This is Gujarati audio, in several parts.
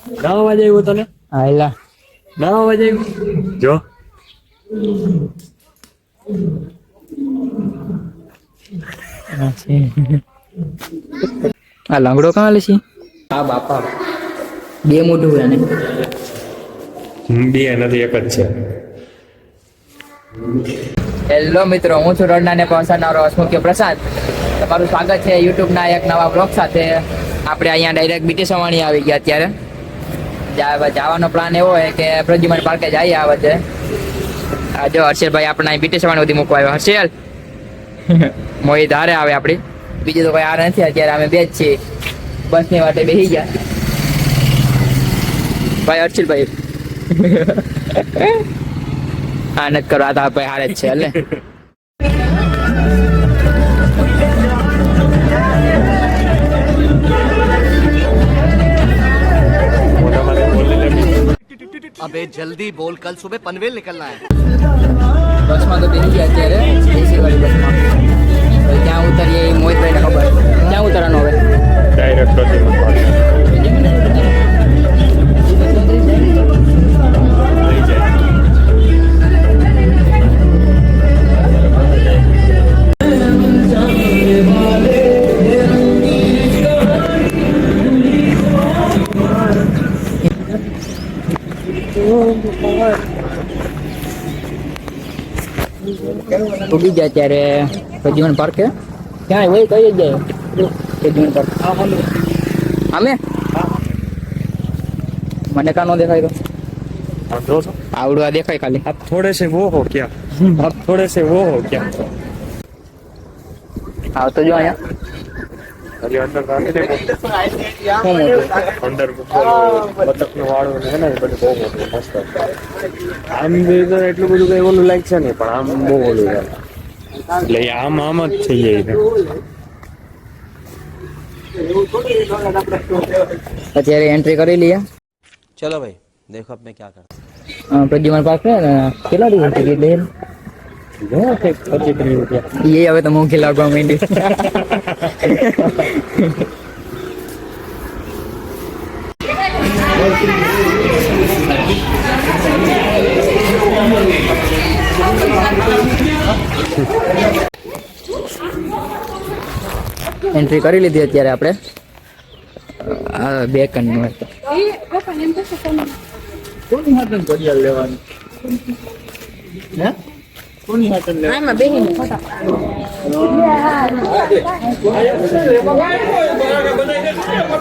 નવ વાગે આવ્યો તને? હા એલા 9 વાગે આવ્યો જો. આ લંગડો કાં લે છે? હા બાપા બે મોટું હોય ને બે નથી એક જ છે. હેલો મિત્રો, હું છું રડના ને પહોંચાડનારો અસ્મુખ્ય પ્રસાદ. તમારું સ્વાગત છે યુટ્યુબના એક નવા બ્લોગ સાથે. આપણે અહીંયા ડાયરેક્ટ બીટી સવાણી આવી ગયા અત્યારે. જવાનો પ્લાન એવો હોય કે પ્રદ્યુમન પાર્કે જઈએ આ વચ્ચે. આ જો હર્ષેલભાઈ આપણા બીટી સવાણી સુધી મૂકવા આવ્યો. હર્ષેલ મોહિત હારે આવે આપણી, બીજું તો કોઈ હારે નથી. અત્યારે અમે બે જ છીએ, બસની વાટે બેસી ગયા. ભાઈ હર્ષિલભાઈ હા નથી કરો, આ તો ભાઈ હારે જ છે એટલે. अबे जल्दी बोल, कल सुबह पनवेल निकलना है. બસમાં તો બેસી ગયા અત્યારે, એસી વાળી બસમાં. ક્યાં ઉતરીએ એ મોહિતભાઈને ખબર. ક્યાં ઉતરવાનું હવે? ડાયરેક્ટ પ્રતિમા લઈ જાય. ઉગી ગયા ત્યારે પ્રદ્યુમન પાર્કે. ક્યાં હોય કઈ જગ્યાએ પ્રદ્યુમન પાર્ક? અમે મને કાં ન દેખાય તો આવડવા દેખાય ખાલી. आप थोड़े से वो हो क्या? आप थोड़े से वो हो क्या? આવતો જો અહીંયા अरे अंदर काफी देखो શું મોટું अंदर बतक નું વાળું ને ને બધું બહુ મોટું મસ્ત. આમ તો એટલું બધું કઈ ઓલું લાઈક છે નહીં, પણ આમ બહુ ઓલું છે. એટલે આમ આમ જ થઈ જાય છે. અત્યારે એન્ટ્રી કરી લઈએ. चलो भाई देखो अब मैं क्या करता પ્રદ્યુમન પાર્ક ને કેટલા દિવસ ટિકિટ લઈએ? જો કે 25 રૂપિયા એ હવે તો મોંઘી લાગવા માંડી. એન્ટ્રી કરી લીધી અત્યારે આપણે. બે કન્નું હતું. કોની હાથે ઘડિયાળ લેવાની? હે કોની હાથે લેવાની? આમાં બેહીને ફોટા.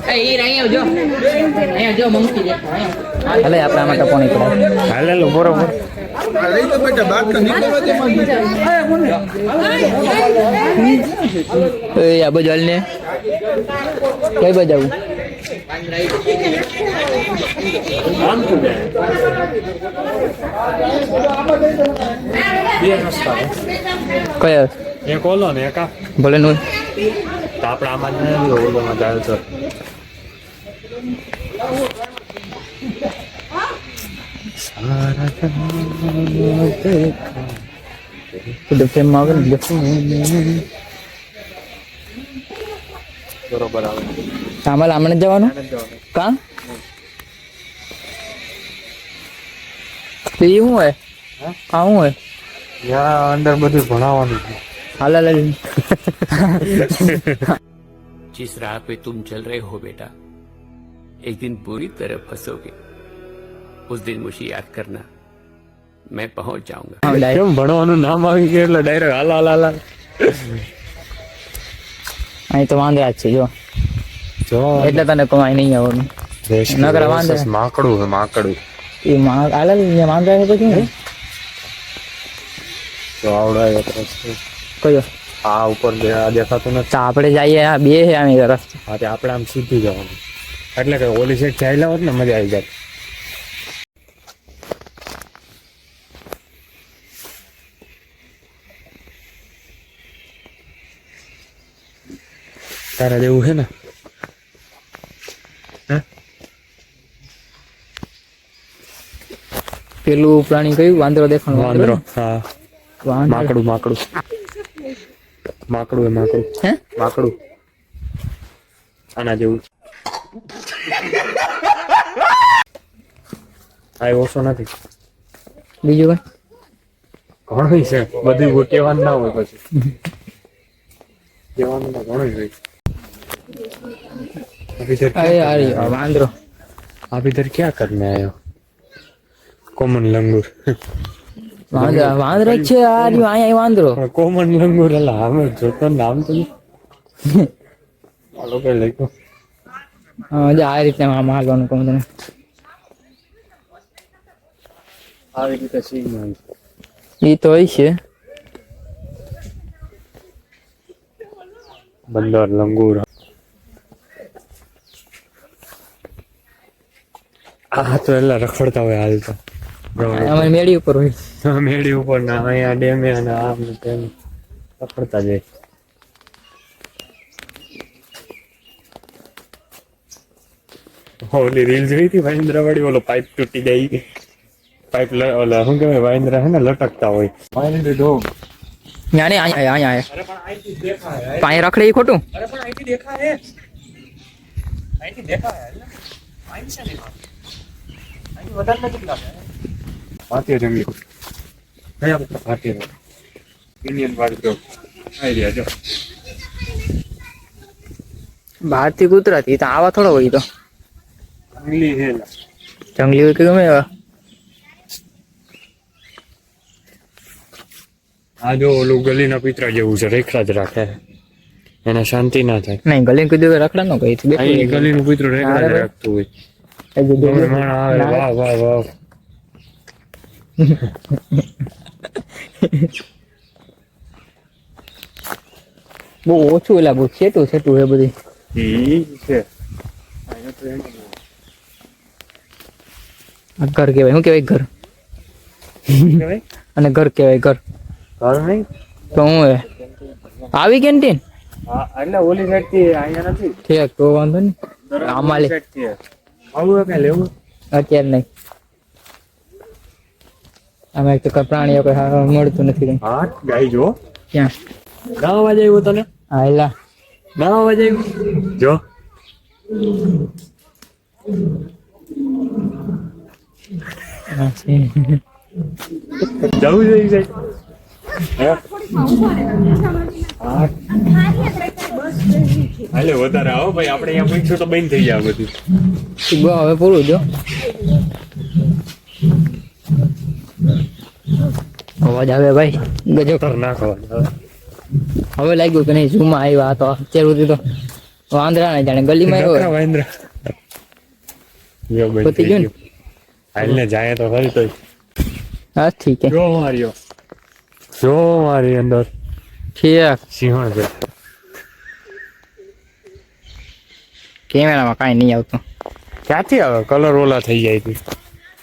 અહીંયા જો મંકી દેખો. હાલે આપણે આમાં તો કોની પડે. હાલે લો બરોબર. આ બાજુ હાલ ને. કઈ બાજુ આવું? બે રસ્તા કયો? એક ઓલો ને એક આ. ભલે નું તો આપણે આમાં નથી ઓલોમાં જાય તો ફ્રેમમાં આવે ને. બરોબર આવે. સામાલ આમને જવાનું કા? તો એ શું હોય? હા શું હોય? ત્યાં અંદર બધું ભણાવવાનું છે. હાલ હાલ जिस राह पे तुम चल रहे हो बेटा, एक दिन बुरी तरह फंसोगे. उस दिन मुझे याद करना, मैं पहुंच जाऊंगा. કેમ ભણવાનું નામ આવી ગયું એટલે ડાયરેક્ટ હાલ હાલ હાલ. અહીં તો વાંદરા જ છે જો. જો એટલે તને કમાઈ નહીં આવવાનું. નકર વાંદરા માકડું છે માકડું. એ હાલ વાંદરા છે પછી તો આવડાય કયો? આ ઉપર દેખાતું નથી. તો આપણે જઈએ. આ બે છે આની તરફ. હા તે આપણે આમ સીધું જવાનું, એટલે કે ઓલી સાઈડ ચાલ્યા હોત ને મજા આવી જાય. તારા જેવું છે ને? પેલું પ્રાણી કયું? વાંદરો દેખાણું. વાંદરો. હા વાંદરો. માકડું માકડું માકડું માકડું હે માકડું આના જેવું. કાંઈ ઓછો નથી. બીજું કઈ ઘણું છે, બધું ગોટેવાનું ના હોય પછી. કહેવાનું તો ઘણું જ હોય. अभी इधर क्या अरे करने यार आया? वांद्रो आप इधर क्या करने आए हो? कॉमन लंगूर. वांद्रो છે આ રહ્યો અહીંયા વાંદરો कॉमन लंगूर अला हमें जो तो नाम तो हेलो के लेको જો આ રીતે આમ હાલવાનું કહું તને આવી રીતે સીન ઈ તો હોય છે બંદર લંગૂર. આ તો એલા રખડતા હોય હાલ તો અમારી મેળી ઉપર હોય મેળી ઉપર ના અહીંયા ડેમે અને આમ ને તેમ રખડતા જાય. ઓલી રીલ જોઈ હતી વાઇન્દ્રા વાળી, ઓલો પાઇપ તૂટી જાય, પાઇપ ઓલા શું કહેવાય વાઇન્દ્રા હે ને લટકતા હોય. વાઇન્દ્ર ડોગ. ન્યાને અહીંયા પાણી રખડે ઈ ખોટું અરે પણ અહીંથી દેખાય હે, અહીંથી દેખાય એટલે આઈ છે ને અહીં વધારે નથી લાગે. ભારતીય જંગલી કયા બધા ભારતીય ઇન્ડિયન વાળી ડોગ આઈ રહ્યા જો. બહારથી ગુજરાતી તો આવા થોડો હોય તો જંગલી હે જંગલી હોય કે ગમે એવા આ જો ઓલું ગલીના પિતરા જેવું છે, રેખડા જ રાખે, એને શાંતિ ના થાય. નહીં ગલી કીધું કે રખડા નો ગઈ અહીં ગલીનું પિતરું રેખડા જ રાખતું હોય. ગમે માણસ આવે, વાહ વાહ વાહ. બહુ ઓછું એલા બહુ છેટું છેટું હે બધી ઈ છે અહીંયા તો એમ જ. આ ઘર કહેવાય શું કહેવાય ઘર કહેવાય અને ઘર કહેવાય ઘર ઘર નહીં તો હું હે આવી કેન્ટીન હા, એટલે ઓલી સાઈડ થી અહીંયા નથી, ઠીક તો વાંધો નહીં આમાં લે સાઈડ થી આવું કઈ લેવું અત્યારે નહીં આમાં એક તો કઈ પ્રાણીઓ કઈ મળતું નથી કઈ હા ગાય જો ક્યાં ગામ અવાજ આવ્યો તને, હા એલા ગામ અવાજ આવ્યો જો. હા, છે. જવું જોઈએ સાહેબ. હાલે વધારે આવો ભાઈ, આપણે અહીંયા પૂછ્યું તો બંધ થઈ જાય બધું. બસ હવે પૂરું જો અવાજ આવે ભાઈ ગજો ખતરનાક નાખવા હવે લાગ્યું કે નહીં ઝૂમાં આવ્યા તો અત્યાર સુધી તો વાંદરા ને જાણે ગલીમાં આવ્યો વાંદરા પતી ગયું ને? હાલને જાય તો ખરી તોય. હા ઠીક હે જો માર્યો, જો મારી અંદર ઠીક સિંહણ છે. કેમેરામાં કાંઈ નહીં આવતું ક્યાંથી આવે? કલર ઓલા થઈ જાય છે.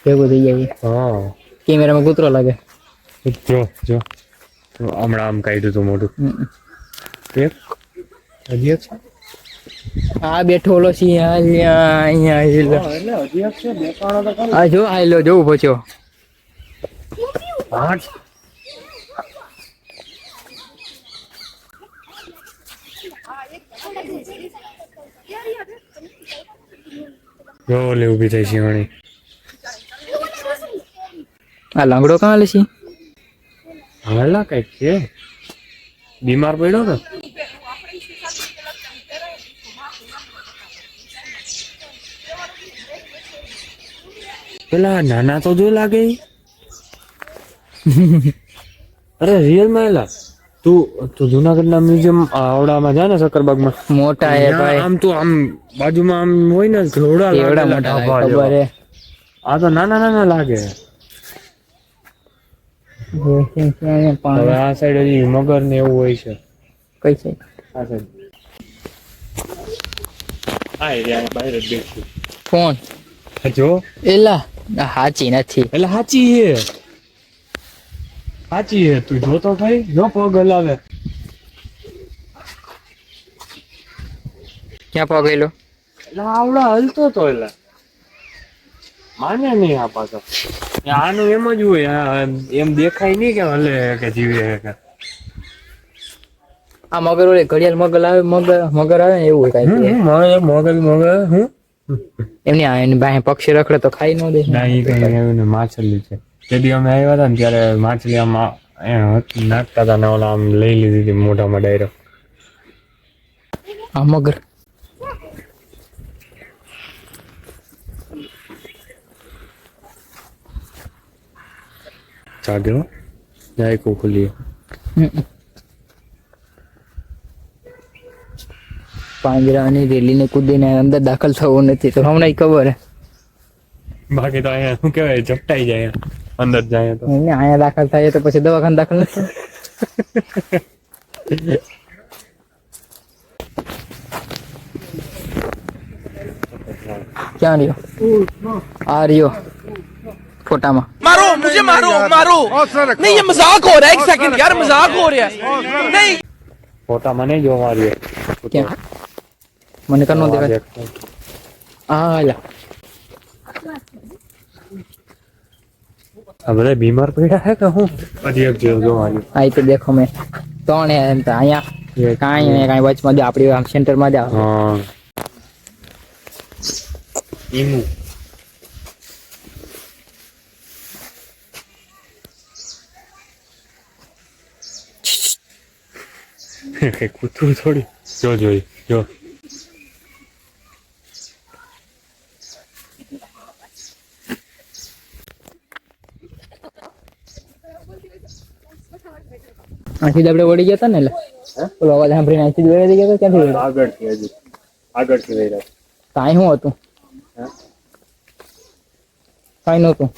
ભેગું થઈ જાય હા કેમેરામાં કૂતરો લાગે જો જો હમણાં આમ કાઢ્યું તું મોઢું. એક હજી એક છે. આ બેઠો ઓલો સિંહ અહીંયા એટલે હજી એક છે, બે ત્રણ તો ખરું. આ જો આ લો જો ઉભો છો આઠ જો ઓલી ઊભી થઈ સિંહણી. આ લંગડો કાં લે સિંહ હાલા કઈક છે, બીમાર પડ્યો ને. પેલા નાના તો જો લાગે ઈ. અરે રિયલ માં એલા તું જુનાગઢ ના મ્યુઝિયમ આવડામાં જા ને સકરબાગમાં, મોટા હે ભાઈ આમ તો આમ બાજુમાં આમ હોય ને ઘોડા કેવડા લાગેલા મોટા ઢાબા ખબર જેવા. હે આ તો નાના નાના લાગે. હવે પાણી આ સાઈડ હજી મગર ને એવું હોય છે. કઈ છે આ સાઈડ આ એરિયા બહાર જ દેખું. ફોન જો એલા આ હાચી નથી એટલે સાચી છે, સાચી છે. તું જોતો ભાઈ જો પગ હલાવે. ક્યાં પગેલો એટલે આવડા હલતો તો એટલે માને નહીં આ પાછો. આનું એમ જ હોય, એમ દેખાય નહીં કે હલે કે જીવે કે. આ મગર ઓલે ઘડિયાળ મગર આવે ને એવું હોય કાંઈ મગર હું એમની એની બાહે પક્ષી રખડે તો ખાઈ ન દે ના એ કઈ એવું ને માછલી છે તે દી અમે આવ્યા હતા ને ત્યારે માછલી આમ નાખતા હતા ને ઓલા આમ લઈ લીધી હતી મોઢામાં ડાયરેક્ટ. આ મગર જાગ્યો જાય કો ખુલી પાંજરાની રેલીને કૂદીને અંદર દાખલ થવું નથી તો હમણાં ખબર હે બાકી તો અહીંયા શું કહેવાય ઝપટાઈ જાય અંદર જાય તો એને અહીંયા દાખલ થાય તો પછી દવાખાને દાખલ નથી ક્યાં રહ્યો આ રહ્યો ફોટામાં मारो मुझे मारो मारो नहीं ये मजाक हो रहा है एक सेकंड यार मजाक हो रहा है नहीं ફોટા મને જો માર્યો ક્યાં મને કનો દેખાય આ લા આ બધા બીમાર પડ્યા હે કે હું હજી એક જેવું જો માર્યું આ તો દેખો મેં ત્રણ હે એમ તો અહીંયા કાંઈ વચમાં દે આપણી આમ સેન્ટરમાં દે હા ઈમુ કૂતરું થોડી જો જોઈ જો આથી આપણે વળી ગયા હતા ને એટલે ઓલો અવાજ સાંભળીને આથી વળી ગયા હતા ક્યાંથી આગળથી હજી આગળથી લઈ રહ્યા કાંઈ શું હતું કાંઈ નહોતું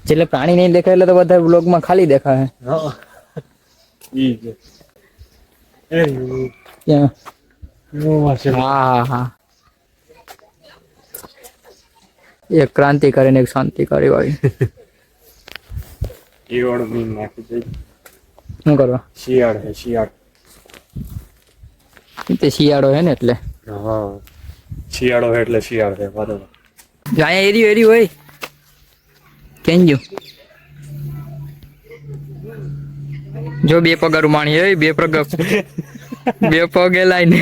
જેટલે પ્રાણી નહીં દેખાય એટલે તો બધા બ્લોગમાં ખાલી દેખાય હા ઈ છે એ ત્યાં નો વાસે હા હા એક ક્રાંતિકારી ને એક શાંતિકારી વાળી ઈરોડ મીન નાખી દે શું કરવા શિયાળ હે શિયાળ તે શિયાળો હે ને એટલે હા શિયાળો હે એટલે શિયાળ હે બરાબર અહીંયા એરી હોય કેમ જો જો બે પગારું માણી હોય બે પગ બે પગે લાઈને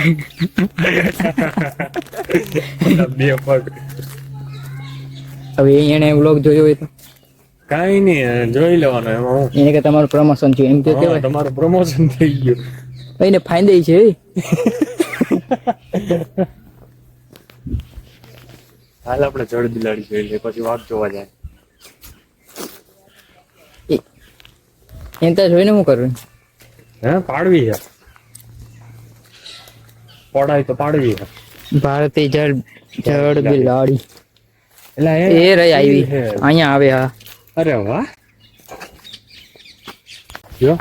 બે પગ હવે એને વ્લોગ જોયો હોય તો કાઈ નહીં જોઈ લેવાનું એમાં હું એને કે તમારું પ્રમોશન થયું એમ કે હા, કહેવાય તમારું પ્રમોશન થઈ ગયું એને ફાઇન દઈ છે હાલ આપણે જળ બિલાડી જોઈ લઈએ પછી વાત જોવા જાય એને તો જોઈને શું કરવું હે પાડવી છે પડાય તો પાડવી છે ભારતીય જળ બિલાડી એટલે એ રહી આવી છે. અહીંયા આવે હા અરે વાહ જો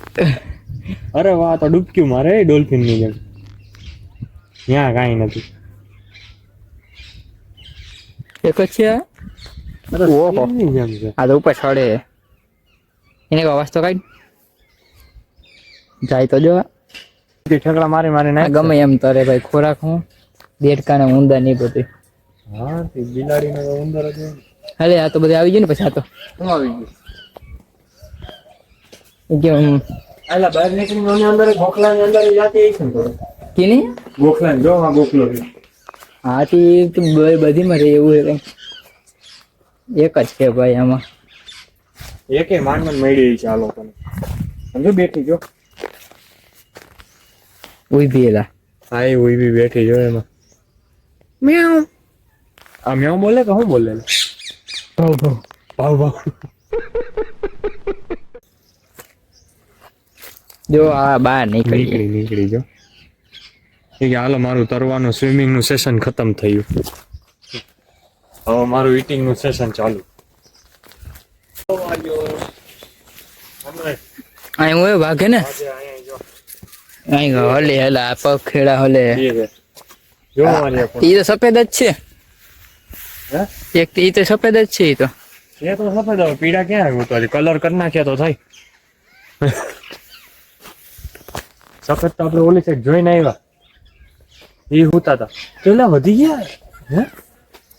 અરે વાહ તો ડૂબક્યું મારે ડોલ્ફિન ની જેમ ત્યાં કાંઈ નથી એક જ છે અરે ઓહો. સિંહની જેમ છે આ તો ઉપર ચડે એને અવાજ તો કાઢ જાય તો જો ઠેકડા મારી મારી આ નાખ ગમે એમ તરે ભાઈ ખોરાક હું દેડકા ને ઊંધા નહીં બધું હા તે બિલાડીનો તો ઉંદર જ હોય ને. અરે આ તો બધું આવી ગયું ને પછી આ તો શું આવી ગયું કે આલા બહાર નીકળીને ઓની અંદર ગોખલાની અંદર જાતી આવી છે ને થોડું. કેની ગોખલાને જો આ ગોખલો છે હાથી તો બધીમાં રહે એવું છે કઈ એક જ છે ભાઈ આમાં એકે માંડમાં મળી છે આ લોકોને સમજો બેઠી જો ઉભી એલા હા એ ઉઈ બી બેઠી જો એમાં મ્યાઉ આ મ્યાઉ બોલે કે હું બોલે ભાવ ભાવ ભાવ ભાવ જો આ બહાર નીકળી નીકળી જો એ કે હાલો મારું તરવાનું સ્વિમિંગ નું સેશન ખતમ થયું હવે મારું ઈટિંગ નું સેશન ચાલુ અહીં હું ભાગે ને અહીં હલે હલા પગ ખેડા હલે જો મારી ઈ તો સફેદ જ છે હે એક ઈ તો સફેદ જ છે ઈ તો એ તો સફેદ હવે પીડા ક્યાં આવ્યું તો કલર કરી નાખ્યા તો થાય સફેદ તો આપણે ઓલી સાઈડ જોઈને આવ્યા એ હોતા હતા પેલા વધી ગયા હે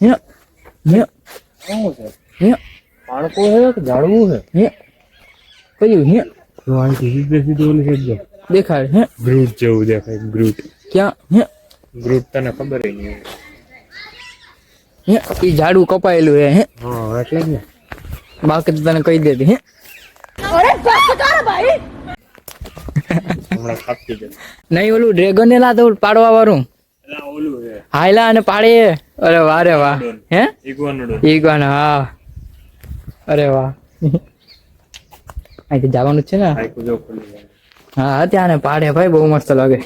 હે હે શું છે હે બાળકો હે કે ઝાડવું છે હે કયું હે જો અહીંથી સીધે સીધું ઓલી સાઈડ જો દેખાડ હે ગ્રુટ જેવું દેખાય ગ્રુટ ક્યાં હે ગ્રુટ તને ખબર નહીં હે ઈ ઝાડું કપાયેલું હે હે હા એટલે જ ને બાકી તો તને કહી દેતી હે હમણાં કાપી દે નહીં ઓલું ડ્રેગન ને લાતો પાડવા વાળું એલા ઓલું છે હાયલા અને પાડે અરે વાહ રે વાહ હે ઈગ્વાનોડોન ઈગવાન હા અરે વાહ અહીંથી જવાનું જ છે ને આખું જો ખુલ્લું છે. હા ત્યાં ને પાડે ભાઈ બહુ મસ્ત લાગે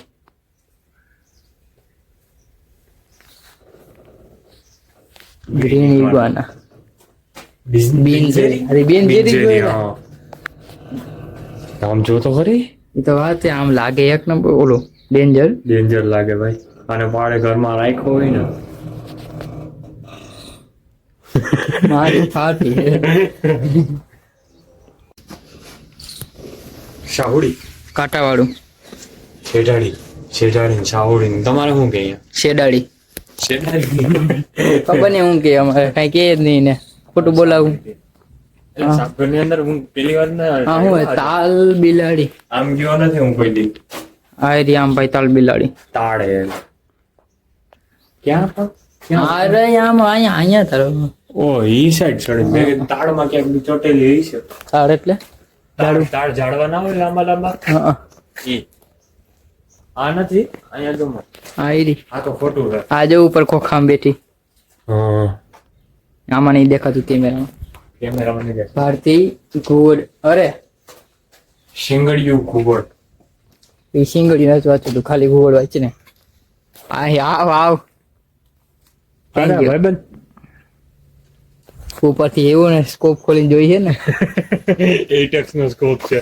ગ્રીન ઈગવાના બીન છે અરે બીન જેરી ગયો આમ જો તો ખરી એ તો વાત છે આમ લાગે એક નંબર ઓલું ડેન્જર ડેન્જર લાગે ભાઈ અને પાડે ઘરમાં રાખ્યો હોય ને મારી ફાટી શાહુડી કાંટા વાળું શેઢાડી શાહુડી તમારે શું કે શેડાડી શેઢાડી ખબર નહીં હું કે અમારે કઈ કે જ નહીં ને ખોટું બોલાવું સાગરની અંદર હું પેલી વાર હા હું તાલ બિલાડી આમ ગયો નથી હું કોઈ દી આ રી આમ ભાઈ તાલ બિલાડી તાળે ક્યાં અરે આમ અહીંયા તારો ઓ ઈ સાઈડ ચડે મેં કીધું તાળમાં ક્યાંક બી ચોટેલી હશે તાળ એટલે તાળ ઝાડવા ના હોય લાંબા લાંબા હા ઈ આ નથી અહીંયા જો આ રી આ તો ખોટું છે આ જો ઉપર ખોખામાં બેઠી હા આમાં નહીં દેખાતું કેમેરામાં કેમેરામાં નહીં દેખાય ભારતી ઘોડ અરે શિંગડિયું ઘુવડ એ સિંગડી નથી વાંચું તું ખાલી ઘોડ વાંચ ને આવ આવ ભાઈબંધ ઉપરથી એવું ને સ્કોપ ખોલીને જોઈ છે ને 8x નો સ્કોપ છે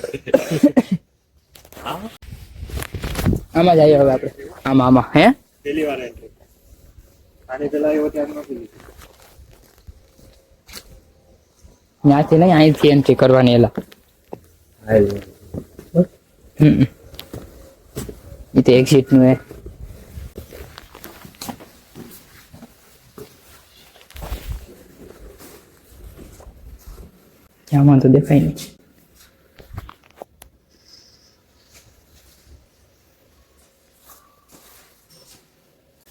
આમાં જ આવ્યો હવે આપણે આમાં હે પેલી વાર એન્ટ્રી આની પેલા આવ્યો ત્યારે નથી લીધી ત્યાંથી નહીં અહીંથી એન્ટ્રી કરવાની એલા એ તો એક્ઝિટ નું હે આમાં તો દેખાય નહીં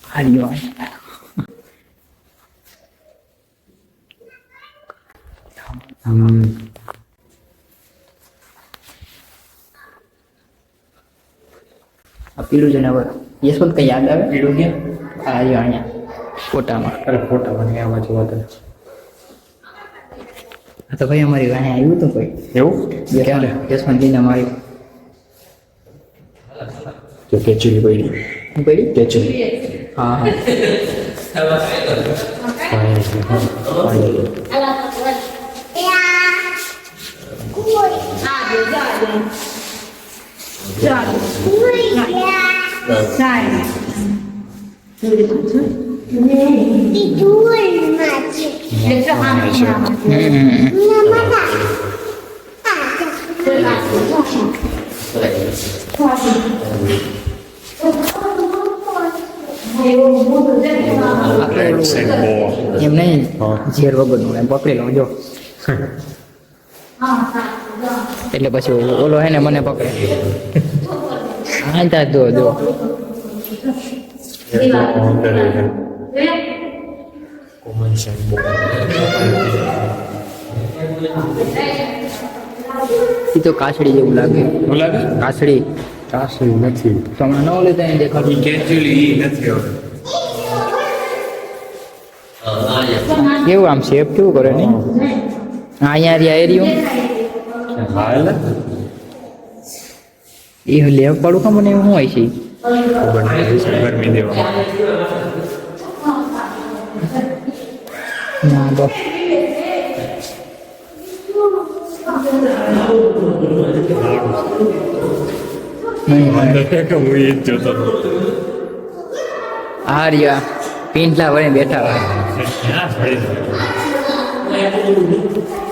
હાલ્યો આ પીળું જનાવર યશવંત કઈ યાદ આવે પીળું ક્યાં આ રહ્યો અહીંયા ફોટામાં અરે ફોટા મને આમાં જોવા દે આ તો ભાઈ અમારી વાહે આવ્યું હતું કોઈ એવું યશવંતજીને માર્યું તો કેચુલી પડી હું પડી કેચુલી હા હા એમ નહીં ઝેર વગરનું એમ પકડી લઉં જો એટલે પછી ઓલો હે ને મને પકડે હા ત્યાં જો જો કોમન સેન્સ બહુ એ તો કાસડી જેવું લાગે લાગે કાસડી કાસરી નથી તો હમણાં ન ઓલે ત્યાં દેખાડું કેચુલી નથી હવે કેવું આમ શેપ કેવું કરે નહીં અહીંયા રહ્યા એરિયો હા એટલે એ લેવ પડું કે મને એવું શું હોય છે ખબર નહીં ગરમી દેવા ના બસ નહીં અંદર કે હું એ જ જોતો હતો આ રહ્યા પીંછલા વળે બેઠા હોય ક્યાં પડી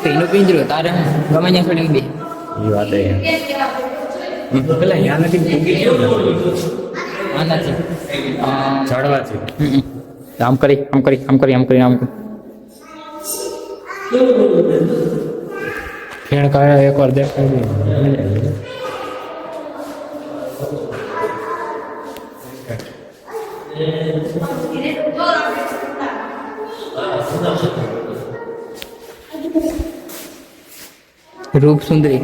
તો એનું પિંજરું તારે ગમે ત્યાં છોડીને બે એ વાત પેલા અહીંયા નથી પૂગી ગયું આ નથી ઝાડવાથી આમ કરી આમ કરી આમ કરી આમ કરી આમ કરી ફેણ કાઢ્યા એકવાર દેખાય રૂપ સુંદરી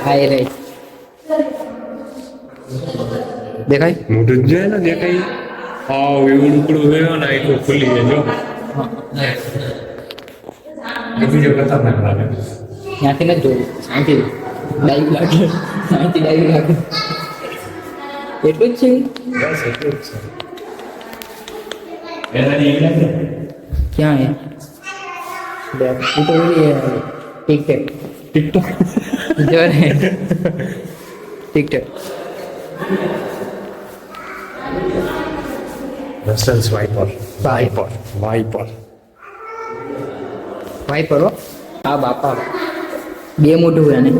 હા એ રહી દેખાય મોઢું જ જોઈએ ને દેખાય. હાવ એવું ઉપડું ગયો ને આખું ખુલી ગયો જો. બીજો ખતરનાક લાગે. ત્યાંથી નથી જોયું અહીંથી ડાયું લાગે અહીંથી ડાયું લાગે એટલું જ છે બસ એટલું જ છે. એનાથી એમ નથી. ક્યાં હે દેખ ये तो ये ठीक है ટિકટોક जो है ठीक है રસલ સ્વાઈપર વાઈપર ભાઈ પરો હા બાપા બે મોટું હોય ને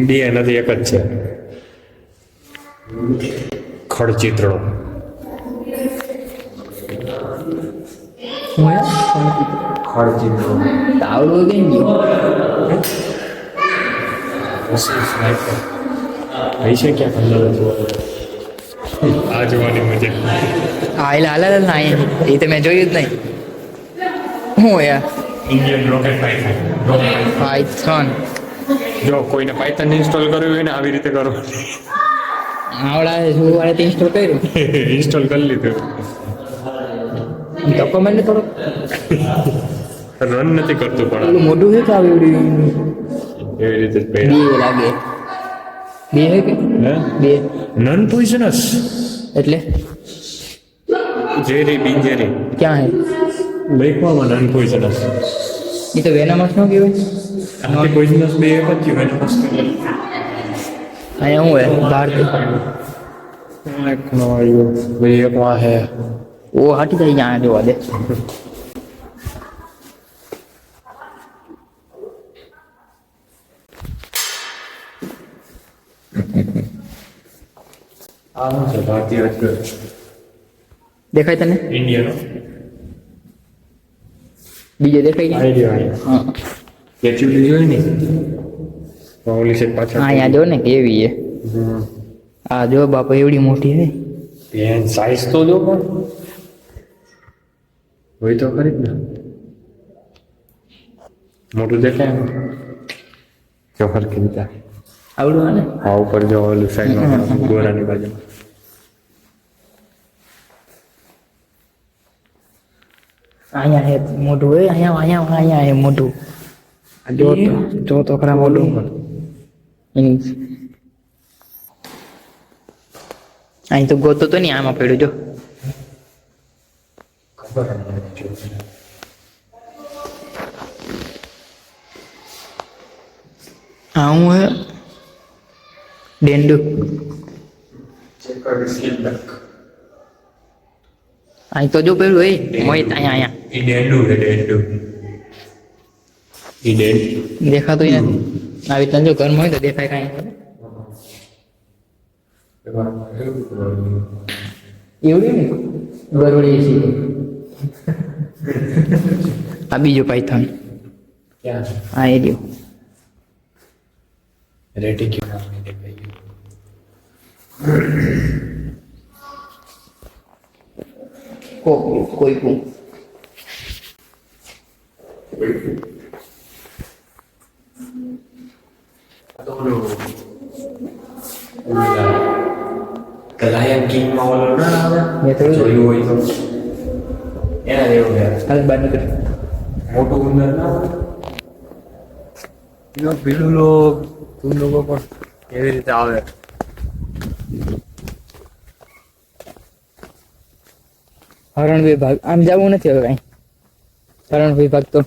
બે એનાથી એક જ છે. ખડચિત્રો હું ખડચિત્રો તાવડું કેમ ગયું રસલ સ્વાઈપર પૈસે ક્યાં અંદર આ જોવાની મજા. હા એટલે હાલ ના એ તો મેં જોયું જ નહીં હું યાર ઇન્ડિયન રોકેટ પાયથન. પાયથન જો કોઈને પાયથન ઇન્સ્ટોલ કરવું હોય ને આવી રીતે કરો. આવડા શું વાળે ઇન્સ્ટોલ કર્યું ઇન્સ્ટોલ કરી લીધું. તો કમેન્ટ થોડો રન નથી કરતું પણ પેલું મોટું છે તો આવી એવી રીતે જ બે પહેલા. લાગે બે હે કે હે બે નન પોઈઝનસ એટલે ઝેરી બિનઝેરી ક્યાં હે લખવામાં નન પોઈઝનસ. એ તો વેનામસ નો કહેવાય આથી પોઈઝનસ બે એક જ થયું venomous તો. અહીંયા હું હે ભારતી એક નો આવ્યો ભાઈ એક માં હે. ઓ હાટી જાય ત્યાં જોવા દે આ શું છે ભારતીય રાજ્ય દેખાય તને ઇન્ડિયાનો બીજે દેખાય કે આઈડિયા હા કેચ્યુલી જોઈ ને ઓલી સાઈડ પાછળ અહીંયા જો ને કેવી હે આ જો બાપા એવડી મોટી હે પેન સાઈઝ તો જો પણ હોય તો ખરી જ ને. મોટું દેખાય ને જો હરખી રીતે આવડું હે ને આ ઉપર જો ઓલું સાઈડમાં ગોરાની બાજુ અહીંયા હે મોટું હે અહીંયા હે મોટું આ જો તો ખરા મોટું એની અહીં તો ગોતો તો નહીં આમાં પડ્યું જો ખબર હા હું હે ડેન્ડુ અહીં તો જો પેલું હે મોહિત અહીંયા ઈ ડેન્ડુ છે ડેન્ડુ ઈ ડેન્ડુ દેખાતું નથી આવી રીતના જો ઘરમાં હોય તો દેખાય કાંઈ એવડી ને ગરોળી છે આ બીજો પાયથન ક્યાં છે હા એ રહ્યો રેટિક્યુલર કોઈ લાયન કિંગ માં ઓલો ના આવે મેં થોડું જોયું હોય તો એના જેવું છે હાલ બહાર નીકળ મોટું ઉંદર ના હોય એનો પેલું લોક તું લોકો પણ એવી રીતે આવે હરણ વિભાગ આમ જવું નથી હવે કાંઈ હરણ વિભાગ તો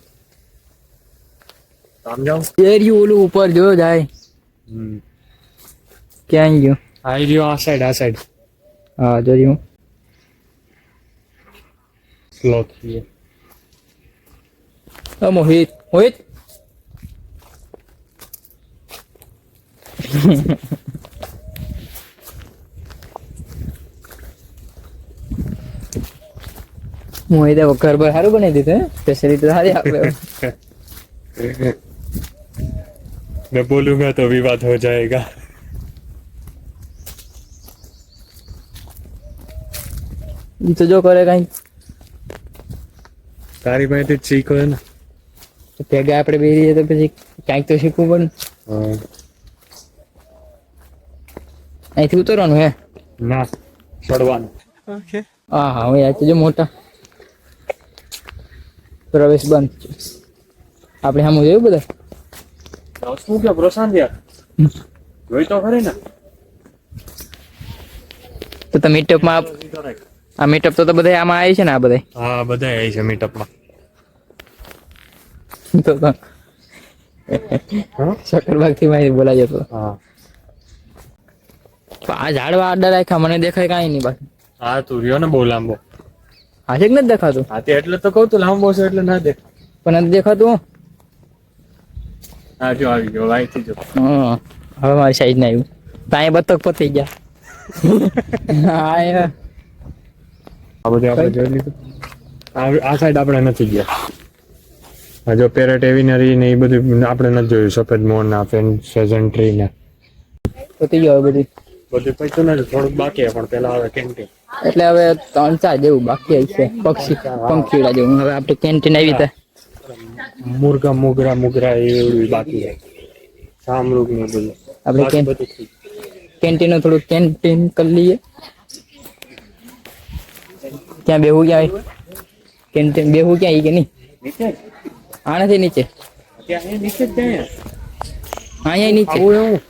આમ જાઉં એરિયું ઓલું ઉપર જો જાય ક્યાં ગયું આઈ રહ્યો આ સાઈડ હા જોયું સ્લોથ મોહિત મોહિત ઘર પર સારું બનાવી દીધું સ્પેશિયલી તો સારી આપે मैं बोलूंगा तो विवाद हो जाएगा ઈ તો જો કરે કઈ તારી પાસેથી જ શીખો ને. ભેગા આપણે બે રહીએ તો પછી ક્યાંક તો શીખવું પડે ને. હા. અહીંથી ઉતરવાનું હે. ના પડવાનું. હા હા હવે આ તો જો મોટા પ્રવેશ બંધ છે. આપણે સામું જોયું બધા શું કે પ્રશાંત યાર જોઈ તો ખરી ને. તો તમે મીટઅપમાં આ મીટઅપ તો બધા આમાં આવી છે ને આ બધા હા બધા આવી છે મીટઅપમાં. તો હા શકરબાગ થી માહિતી બોલાય જતો. હા આ ઝાડવા આડા રાખ્યા મને દેખાય કાંઈ નહીં બાકી. હા તું રહ્યો ને બહુ લાંબો. હા છે કે નથી દેખાતું? હા તે એટલે તો કહું તું લાંબો છે એટલે ના દેખ. પણ નથી દેખાતું. હા જો આવી ગયો વાઈથી જો. હા હવે મારી સાઈડ ના આવ્યું. તો અહીંયા બતક પતી ગયા. હા યાર આ બધું આપણે જોઈ લીધું. આ સાઈડ આપણે નથી ગયા. આ જો પેરેટ એવિનરી ને એ બધું આપણે નથી જોયું. સફેદ મોર ના ફેઝન્ટ ટ્રી ને પતી ગયો હવે બધું. બધું પૈતું નથી થોડુંક બાકી પણ પેલા હવે કેન્ટીન. એટલે હવે 3-4 જેવું બાકી છે. પંખીડા જેવું. હવે આપણે કેન્ટીન આવી હતા. મુરગા મુગરા એવું બાકી છે. સામરૂગ ને બધું આપણે બાકી બધું થઈ ગયું. કેન્ટીન થોડું કેન્ટીન કરી લઈએ. ક્યાં બેહું ક્યાં કેન્ટીન બેહું ક્યાં ઈ કે નહીં નીચે આનાથી નીચે ત્યાં નીચે જ જાય. અહીંયા નીચે આવું એવું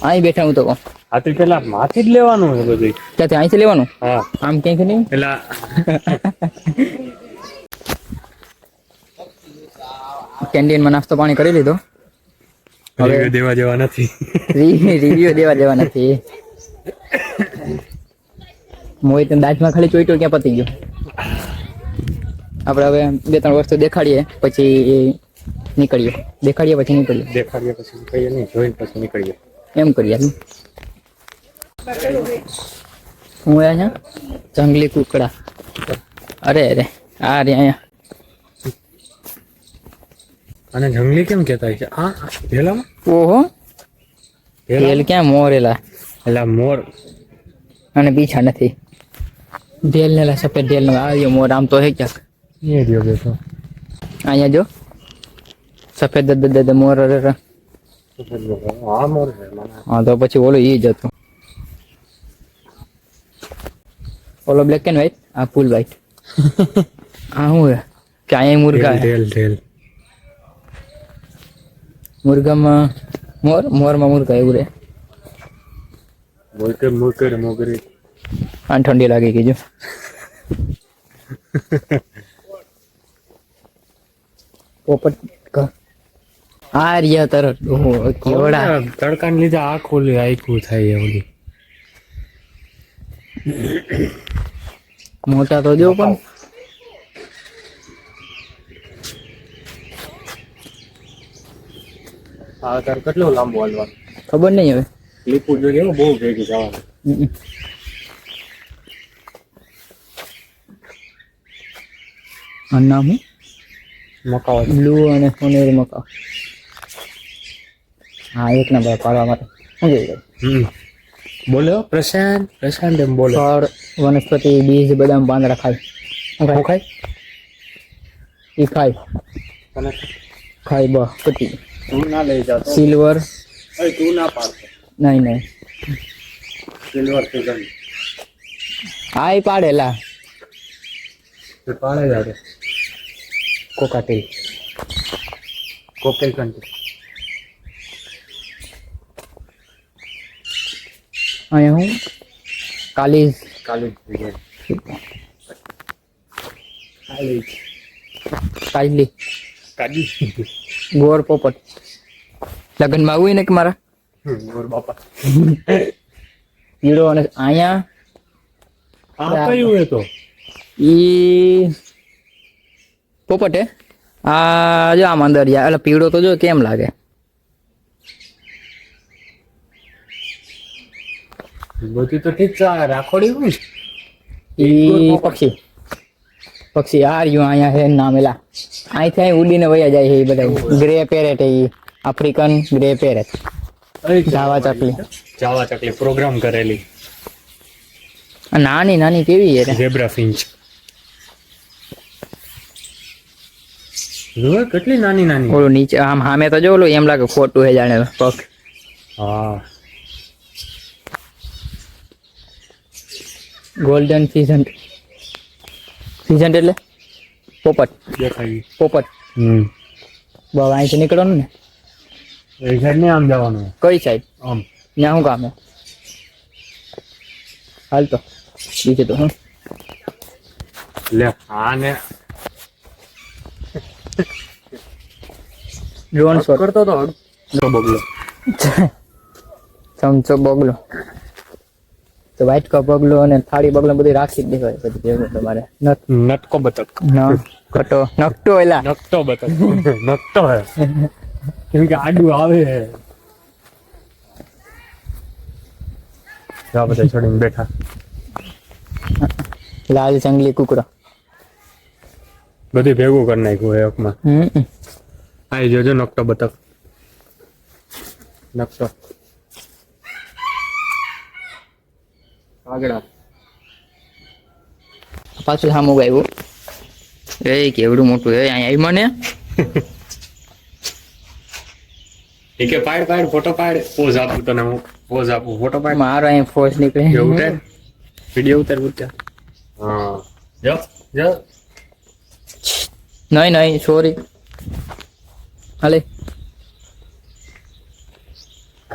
અહીં બેઠા હું તો કહું આથી પેલા માંથી જ લેવાનું છે બધું. ત્યાંથી અહીંથી લેવાનું હા આમ ક્યાંથી નહીં. પેલા કેન્ટીનમાં નાસ્તો પાણી કરી લીધો. રિવ્યુ દેવા જેવા નથી. રિવ્યુ દેવા દેવા નથી. મોહિત દાંતમાં ખાલી ચોઈટો ક્યાં પતી ગયો. આપણે હવે 2-3 વસ્તુ દેખાડીએ પછી નીકળીએ. દેખાડીએ પછી નીકળીએ દેખાડીએ પછી કહીએ નહીં જોઈને પછી નીકળીએ. એમ કરીએ. હું અહીંયા જંગલી કુકડા. અરે અરે આ રે અહીંયા. અને જંગલી કેમ કહેતા છે? આ પેલામાં ઓહો ઢેલ ક્યાં મોરેલા પેલા મોર અને પીછા નથી. ઢેલ ને સફેદ ઢેલ નો આવ્યો મોર આમ તો હે ક્યાંક એ રહ્યો બેઠો. અહીંયા જો સફેદ મોર. હા મોર છે મને. હા તો પછી ઓલો ઈ જ હતો. ઓલો બ્લેક એન્ડ વ્હાઈટ આ ફૂલ વ્હાઈટ. આ શું હે કે અહીંયા મુર્ગા હે. ઢેલ મુર્ગામાં મોરમાં મુર્ગા એવું રે. મોગરી આ ઠંડી લાગી ગઈ જો. પોપટ આ રહ્યા તરત. ઓહો કેવડા તડકાને લીધે આખું આખું થાય ઓલી. મોટા તો જો પણ આ તાર કેટલો લાંબો હાલવાનો ખબર નહીં હવે. લીપું જોઈએ બહુ ભેગી જવાનું. આ નામ હું મકાવા બ્લુ અને સોનેરી મકા. હા એક નંબર પાડવા માટે શું જોઈએ? બોલો પ્રશાંત એમ બોલો. ફળ વનસ્પતિ બીજ બદામ પાંદડા ખાય. શું ખાય? એ ખાય ખાય બસ પતી. તું ના લઈ જાતો. સિલ્વર તું ના પાડતો. નહીં સિલ્વર સિઝન હા એ પાડેલા પાડે જાતે. કોકાટેલ કોકેલ કંટી અહીંયા હું કાલીઝ કાલી કાજલી કાજી ગોર પોપટ. લગ્નમાં આવું ને કે મારા મોર બાપા. કીડો અને અહીંયા આ કયું હે તો ઈ પોપટ હે. આ જો આમ અંદર એટલે પીળો તો જો કેમ લાગે. બધી તો ઠીક છે. આ રાખોડી હું ઈ પક્ષી આ રહ્યું અહીંયા છે નામેલા. અહીંથી અહીં ઉડીને વયા જાય છે એ બધા. ગ્રે પેરેટ એ આફ્રિકન ગ્રે પેરેટ. જાવા ચકલી પ્રોગ્રામ કરેલી. નાની નાની કેવી છે ઝેબ્રા ફિંચ જો કેટલી નાની નાની. ઓલું નીચે આમ સામે તો જો ઓલું એમ લાગે ખોટું હે જાણે પગ. હા ગોલ્ડન ફિઝન્ટ. ફિઝન્ટ એટલે પોપટ. દેખાય. પોપટ બાબા અહીંથી નીકળવાનું ને. એ સાઈડ ને આમ જવાનું કઈ સાઈડ? આમ. ત્યાં શું કામ હે? હાલ તો બીજું તો હું લે હા ને ડ્રોન શોટ કરતો તો બગલો. ચમચો બગલો તો વ્હાઈટ કપ બગલો અને થાળી બગલો બધું રાખી જ દેવાય પછી ભેગું તમારે. નટકો બતક. કટો નકટો એલા નકટો બતક. નકટો હે કેમ કે આડું આવે હે. આ બધા છોડીને બેઠા. લાલ જંગલી કુકડો. બધું ભેગું કરી નાખ્યું હે એકમાં. આઈ જોજો નકટો બતક. નકટો આગળ પાછું સામું આવ્યું. એ કેવડું મોટું હે અહીંયા આવી મને. એ કે પાડ પાડ ફોટો પાડ. પોઝ આપું તને હું પોઝ આપું ફોટો પાડ. મારો અહીંયા ફોર્સ નીકળે. એવું ઉતાર વિડિયો ઉતાર ઉતાર. હા જો જો નહીં નહીં સોરી હાલે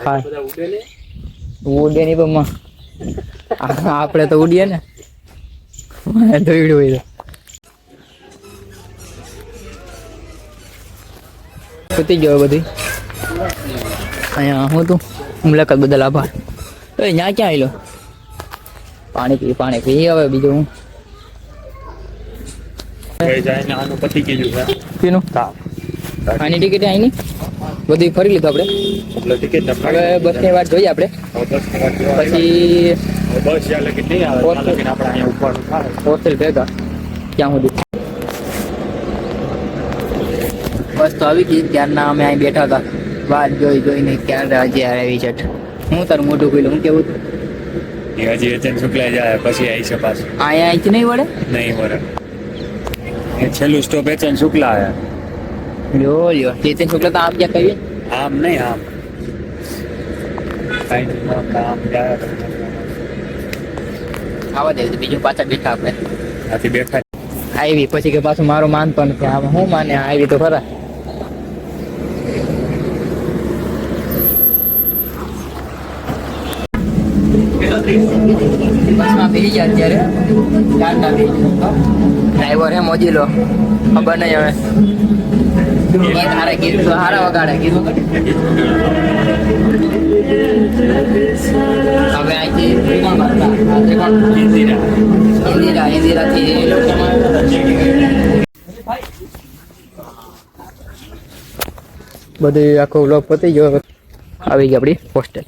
હા બધા ઉડે ને. ઉડે નહીં પણ આપણે તો ઉડીએ ને દોડ્યું હોય તો પતી ગયો બધી. અહીંયા હું તું મુલાકાત બદલ આભાર. એ ત્યાં ક્યાં આવેલો? પાણી પી હવે બીજું હું કઈ જાય ને આનું પતી ગયું છે. પીનું આની ટિકિટ આની બધી ફરી લીધું આપણે. એટલે ટિકિટ હવે બસની વાત જોઈએ આપણે. પછી બસ જ્યાં લગી નહીં આવે ત્યાં લગીને આપણે અહીંયા ઉપવાનું થાય. હોસ્ટેલ ભેગા ક્યાં સુધી બસ તો આવી ગઈ. ત્યારના અમે અહીં બેઠા હતા વાત જોઈને ક્યારે હજી આવી છે. હું તારું મોઢું ખોલ્યું હું કેવું હજી એચએન શુક્લા જાય પછી આવી છે પાછું. અહીંયા અહીંથી નહીં વળે નહીં વરે. એ છેલ્લું સ્ટોપ એચએન શુક્લા હે. લ્યો ચેતન શુક્લા તો આમ ક્યાં કહીએ આમ નહીં આમ આમ જાય આવા દે બીજું પાછા બેઠા આપણે આથી બેઠા. આવી પછી કે પાછું મારું માનતો નથી. આમાં હું માને આવી તો ખરા. બસમાં બેસી ગયા અત્યારે. ડ્રાઈવર હે મોજીલો ખબર નહીં હવે ગીત હારા ગીત તો હારા વગાડે ગીત હવે અહીંથી ત્રિકોણ બાંધતા ત્રિકોણ ઇન્દિરાથી એ લોકો બધું આખો વ્લોગ પતી ગયો. આવી ગઈ આપણી હોસ્ટેલ.